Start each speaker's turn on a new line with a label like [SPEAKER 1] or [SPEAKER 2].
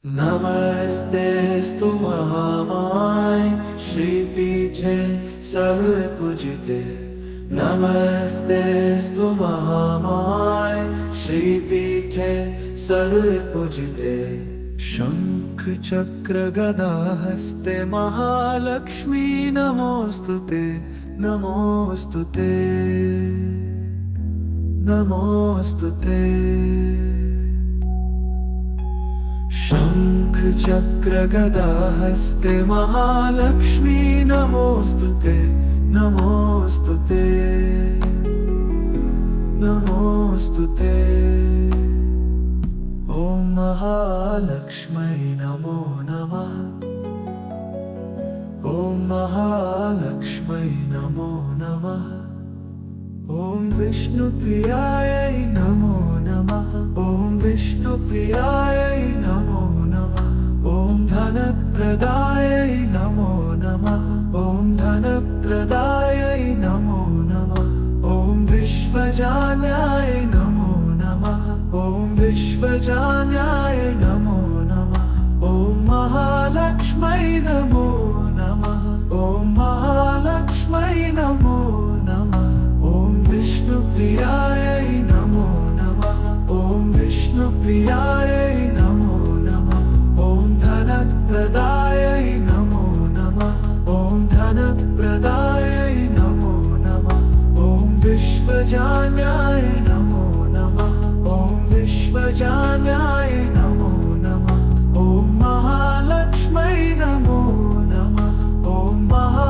[SPEAKER 1] नमस्तेस्तु महामाय श्रीपीठे सर्वपूजिते। नमस्तेस्तु महामाय श्रीपीठे सर्वपूजिते। शंख चक्र गदा हस्ते महालक्ष्मी नमोस्तुते नमोस्तुते नमोस्तुते। शंख चक्र गदा हस्ते महालक्ष्मी नमोस्तुते नमोस्तुते नमोस्तुते। ओम महालक्ष्मै नमो नमः। ओम महालक्ष्मै नमो नमः। ओम विष्णुप्रियायै नमो नमः। ओम विष्णुप्रियायै नमो नमः। ओम धनप्रदायै नमो नमः। ओम धनप्रदायै नमो नमः। ओम विश्वजान्याय नमो नमः। ओम विश्वजान्याय नमो नमः। ओम महालक्ष्मै नमो नमः। ओम महालक्ष्मै नमो नमः। ओम विष्णुप्रियायै नमो नमः। ओम विष्णुप्रियायै नमो नमः। ओम धनप्रदायै नमो नमः। ओम धनप्रदायै नमो नमः। ओम विश्वजान्याय